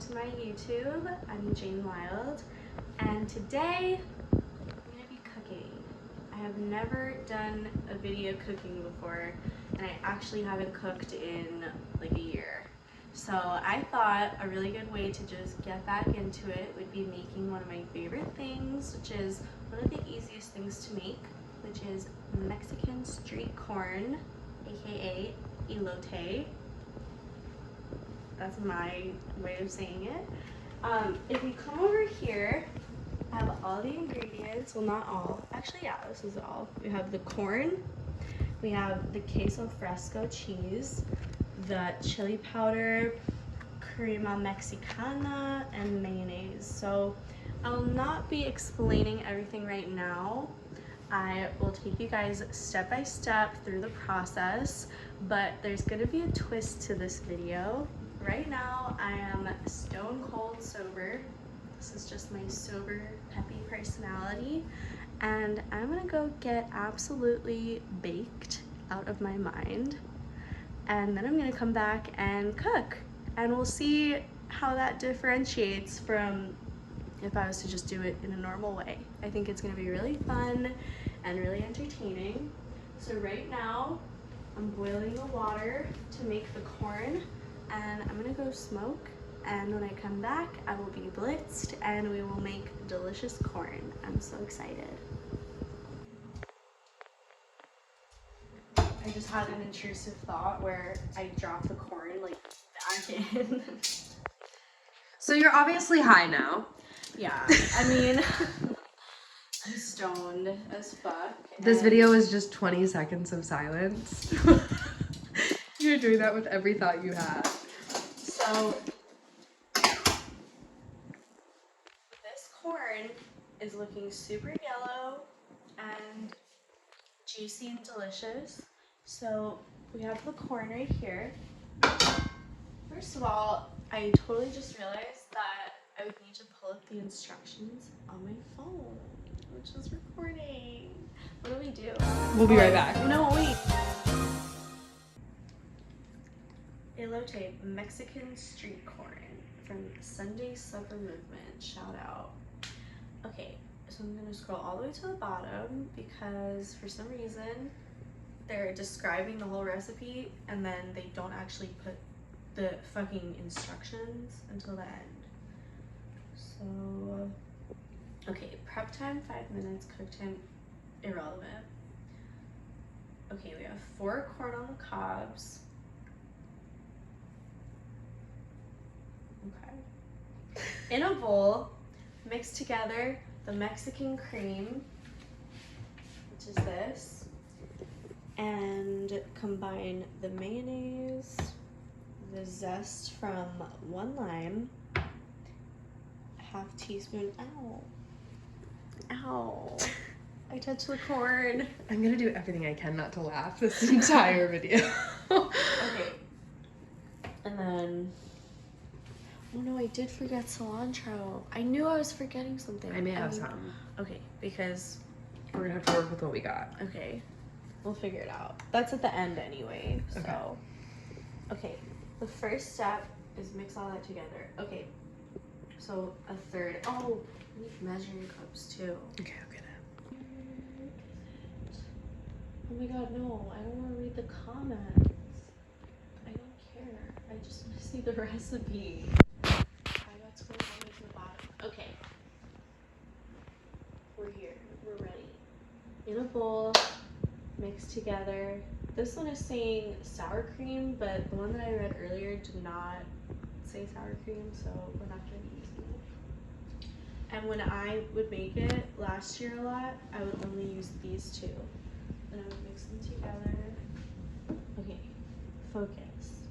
to my YouTube. I'm Jane Wilde, and today I'm gonna be cooking. I have never done a video cooking before, and I actually haven't cooked in like a year. So I thought a really good way to just get back into it would be making one of my favorite things, which is one of the easiest things to make, which is Mexican street corn, aka elote. That's my way of saying it. If you come over here, I have all the ingredients. Well, not all. Actually, yeah, this is all. We have the corn, we have the queso fresco cheese, the chili powder, crema mexicana, and mayonnaise. So I'll not be explaining everything right now. I will take you guys step by step through the process, but there's gonna be a twist to this video. Right now, I am stone cold sober. This is just my sober, peppy personality, and I'm gonna go get absolutely baked out of my mind, and then I'm gonna come back and cook, and we'll see how that differentiates from if I was to just do it in a normal way. I think it's gonna be really fun and really entertaining. So right now, I'm boiling the water to make the corn, and I'm gonna go smoke, and when I come back, I will be blitzed and we will make delicious corn. I'm so excited. I just had an intrusive thought where I dropped the corn like back in. So you're obviously high now. Yeah, I mean, I'm stoned as fuck. This video is just 20 seconds of silence. You're doing that with every thought you had. So this corn is looking super yellow and juicy and delicious. So we have the corn right here. First of all, I totally just realized that I would need to pull up the instructions on my phone, which is recording. What do we do? We'll be right back. No, wait. Elote, Mexican street corn from Sunday Supper Movement. Shout out. Okay, so I'm gonna scroll all the way to the bottom because for some reason they're describing the whole recipe and then they don't actually put the fucking instructions until the end. So, okay, prep time 5 minutes, cook time irrelevant. Okay, we have 4 corn on the cobs. Okay. In a bowl, mix together the Mexican cream, which is this, and combine the mayonnaise, the zest from 1 lime, ½ teaspoon, ow, I touched the corn. I'm gonna do everything I can not to laugh this entire video. Okay, and then, oh no, I did forget cilantro. I knew I was forgetting something. I may have some. Okay, because We're gonna have to work with what we got. okay, we'll figure it out. That's at the end anyway, so. Okay, the first step is mix all that together. Okay, so 1/3. Oh, we need measuring cups too. Okay, I'll get it. Oh my god, no, I don't want to read the comments. I don't care. I just want to see the recipe. I got to go all the way to the bottom. Okay. We're here. We're ready. In a bowl, mix together. This one is saying sour cream, but the one that I read earlier did not say sour cream, so we're not going to be using it. And when I would make it last year a lot, I would only use these two. And I would mix them together. Okay, focus.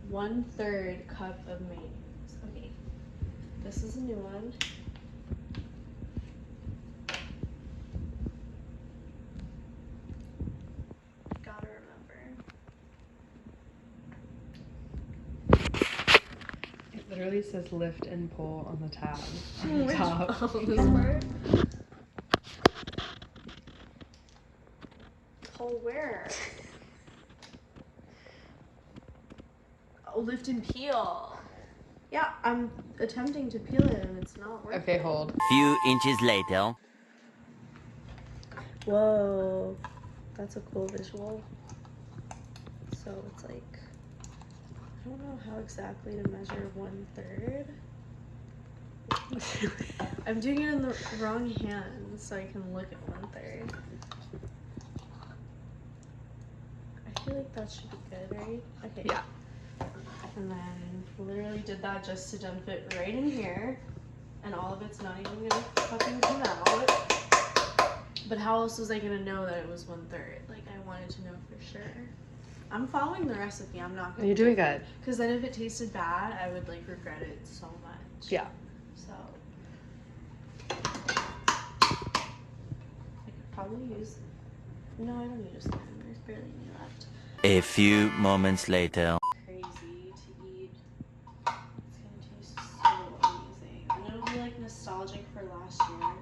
1/3 cup of mayonnaise. Okay, this is a new one. Gotta remember. It literally says lift and pull on the tab. On the Which, top. oh, this part? Pull where? Oh, lift and peel. Yeah, I'm attempting to peel it and it's not working. Okay, hold. Few inches later. Whoa, that's a cool visual. So it's like, I don't know how exactly to measure 1/3. I'm doing it in the wrong hand so I can look at 1/3. I feel like that should be good, right? Okay. Yeah. And then literally did that just to dump it right in here. And all of it's not even gonna fucking come out. But how else was I gonna know that it was 1/3? Like, I wanted to know for sure. I'm following the recipe. I'm not gonna. You're doing good. Because then if it tasted bad, I would like regret it so much. Yeah. So I could probably use. No, I don't need a spoon. There's barely any left. A few moments later. Crazy to eat. It's gonna taste so amazing, and it'll be like nostalgic for last year.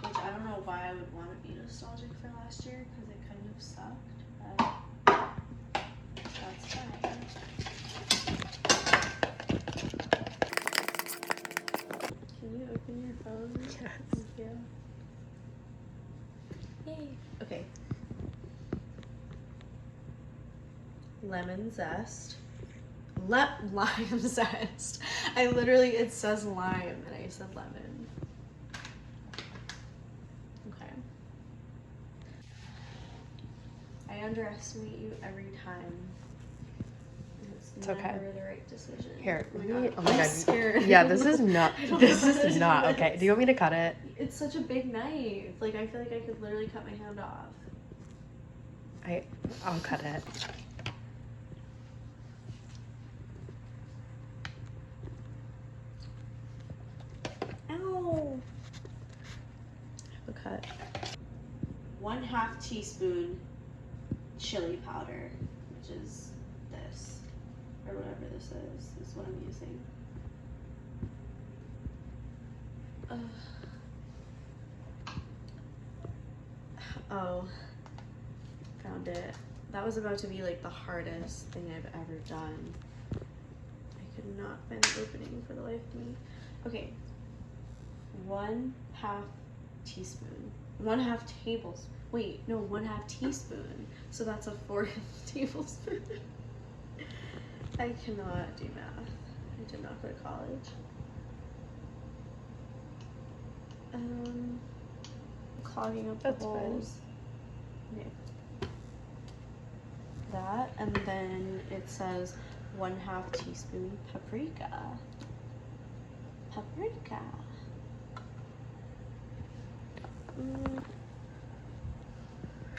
Which I don't know why I would want to be nostalgic for last year because it kind of sucked. But that's fine. Can you open your phone? Yes. Thank you. Yay. Okay. Lemon zest. Lime zest. I literally, it says lime and I said lemon. Okay. I underestimate you every time. It's never okay. the right decision. Here. Oh my let me- god. Oh my I'm god. scared. Yeah, this is not. I don't This know what is it not is. okay. Do you want me to cut it? It's such a big knife. Like, I feel like I could literally cut my hand off. I'll cut it. Ow! I have a cut. 1/2 teaspoon chili powder, which is this, or whatever this is what I'm using. Oh, found it. That was about to be like the hardest thing I've ever done. I could not find the opening for the life of me. Okay, 1/2 teaspoon. 1/2 tablespoon. Wait, no, 1/2 teaspoon. So that's a 1/4 tablespoon. I cannot do math. I did not go to college. Clogging up the That's fine. holes. Okay. That, and then it says 1/2 teaspoon paprika. Paprika.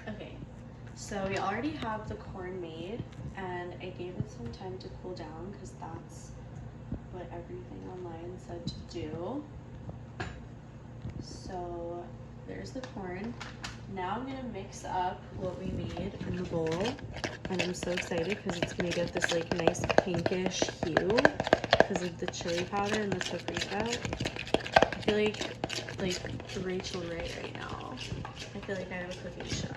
Okay, so we already have the corn made, and I gave it some time to cool down because that's what everything online said to do. So there's the corn. Now I'm gonna mix up what we made in the bowl, and I'm so excited because it's gonna get this like nice pinkish hue because of the chili powder and the paprika. I feel like Rachel Ray right now. I feel like I have a cooking show.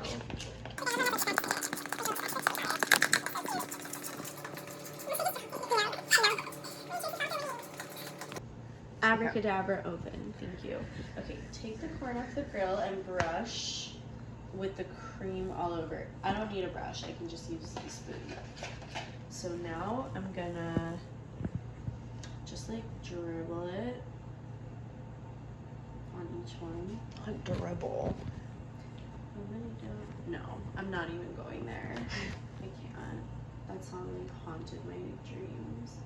Abracadabra oven, thank you. Okay, take the corn off the grill and brush with the cream all over it. I don't need a brush, I can just use a spoon. So now I'm gonna just like dribble it on each one. Dribble. No, I'm not even going there. I can't. That song like haunted my dreams.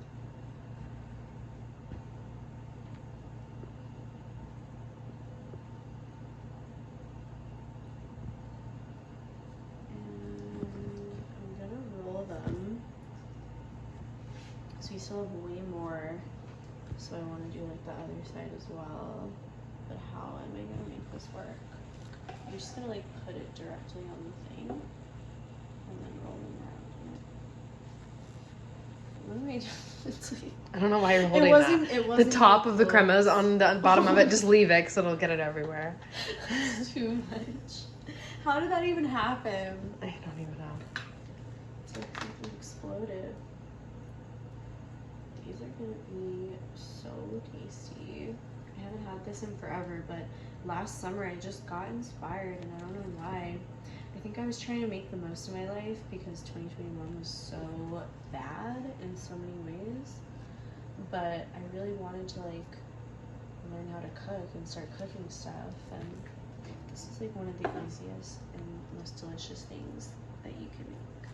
I'm gonna roll them. So we still have way more. So I want to do like the other side as well. But how am I gonna make this work? I'm just gonna like put it directly on the thing and then roll them around. What am I doing? It's like, I don't know why you're holding that. It wasn't The top of the close. crema's on the bottom of it. Just leave it because it'll get it everywhere. It's too much. How did that even happen? I don't even know. It's like something exploded. These are gonna be so tasty. I haven't had this in forever, but last summer I just got inspired and I don't know why. I think I was trying to make the most of my life because 2021 was so bad in so many ways. But I really wanted to like learn how to cook and start cooking stuff, and this is like one of the easiest and most delicious things that you can make.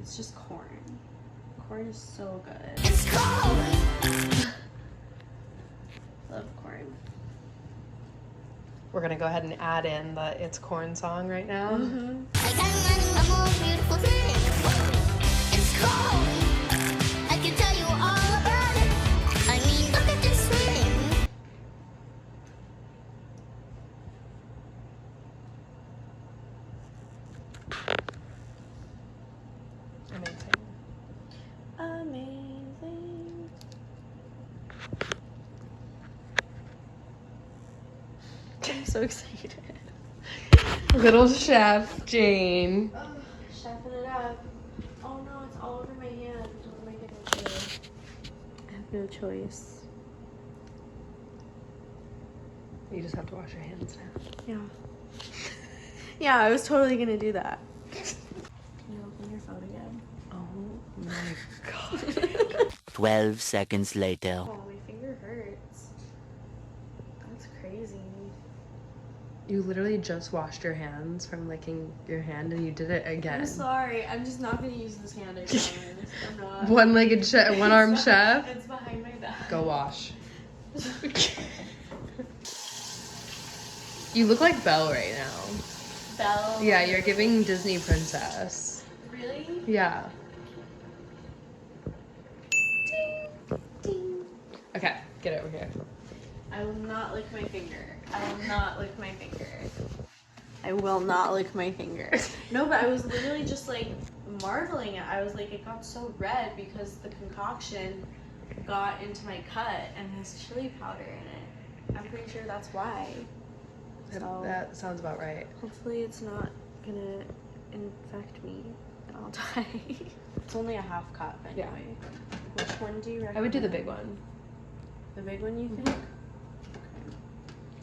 It's just corn. Corn is so good. It's cold. Love corn. We're gonna go ahead and add in the It's Corn song right now. Mm-hmm. I got a more beautiful thing. It's cold. I can tell you all about it. I mean, look at this thing. Amazing. Amazing. I'm so excited. Little chef Jane. Oh, chefing it up. Oh no, it's all over my hand. What am I gonna do? I have no choice. You just have to wash your hands now. Yeah. Yeah, I was totally gonna do that. Can you open your phone again? Oh my god. 12 seconds later. Oh, my finger hurts. That's crazy. You literally just washed your hands from licking your hand and you did it again. I'm sorry. I'm just not gonna use this hand. I promise. I'm not. One-legged chef, one-armed It's chef. It's behind my back. Go wash. You look like Belle right now. Belle. Yeah, you're giving Disney princess. Really? Yeah. Ding. Okay, get over here. I will not lick my finger. I will not lick my finger. I will not lick my finger. No, but I was literally just like marveling at. I was like, it got so red because the concoction got into my cut and has chili powder in it. I'm pretty sure that's why. So That sounds about right. hopefully it's not gonna infect me and I'll die. It's only a half cup anyway. Yeah. Which one do you recommend? I would do the big one The big one, you think?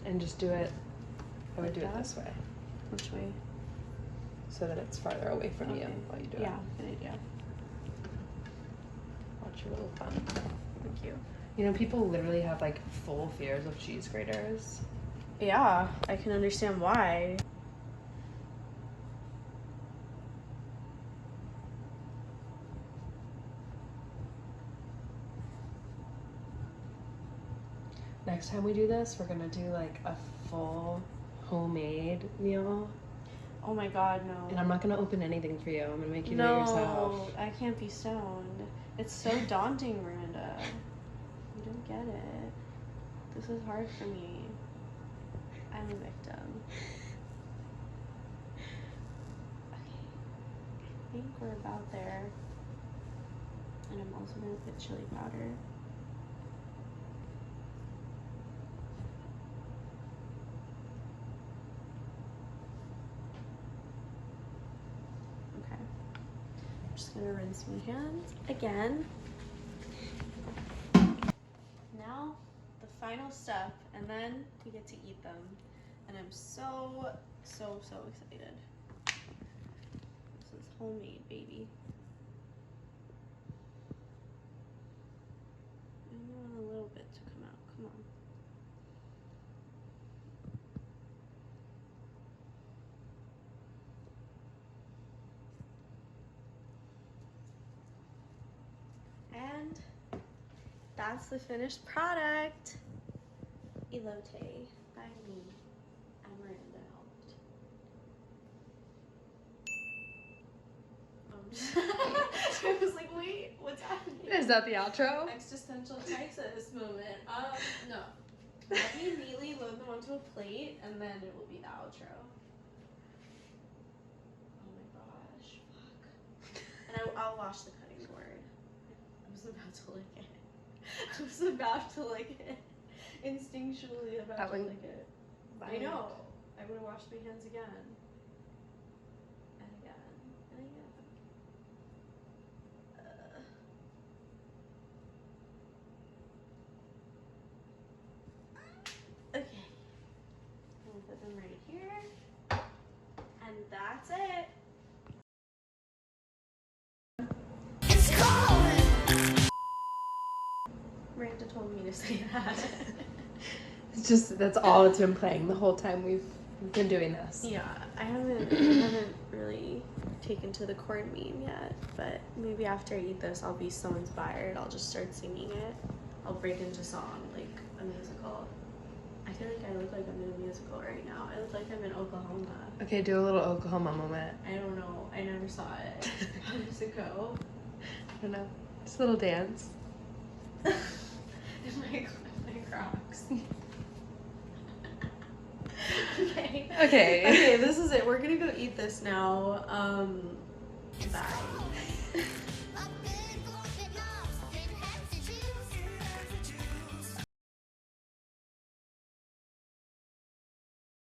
and just do it. I would Like do it that? this way Which way? so that it's farther away from you Okay. while you do Yeah, it. good idea. Watch your little thumb. Thank you. You know, people literally have like full fears of cheese graters. Yeah, I can understand why. Next time we do this, we're gonna do like a full homemade meal. Oh my god, no. And I'm not gonna open anything for you. I'm gonna make you do it yourself. No, I can't be stoned. It's so daunting, Miranda. You don't get it. This is hard for me. I'm a victim. Okay. I think we're about there. And I'm also gonna put chili powder. Okay. I'm just gonna rinse my hands again. Now, the final step, and then we get to eat them. And I'm so excited. This is homemade, baby. I only want a little bit to come out. Come on. And that's the finished product. Elote by me. And Miranda helped. I was like, wait, what's happening? Is that the outro? Existential crisis moment. No. Let me neatly load them onto a plate and then it will be the outro. Oh my gosh. Fuck. And I'll wash the cutting board. I was about to lick it. I was about to lick it. Instinctually about to lick it. I know. I would have washed my hands again. And again. And again. that's it. It's cold. Miranda told me to say that. It's just, that's all it's been playing the whole time we've been doing this. Yeah, I haven't really taken to the corn meme yet, but maybe after I eat this, I'll be so inspired. I'll just start singing it. I'll break into song like a musical. I feel like I look like I'm in a musical right now. I look like I'm in Oklahoma. Okay, do a little Oklahoma moment. I don't know. I never saw it. How does it go? I don't know. Just a little dance. In my Crocs. Okay. Okay. Okay, this is it. We're gonna go eat this now. Bye.